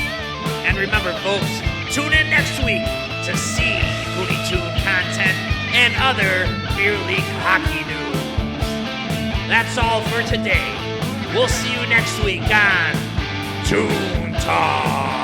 And remember, folks, tune in next week to see Gooney Tune content and other Beer League hockey news. That's all for today. We'll see you next week on Toon Talk.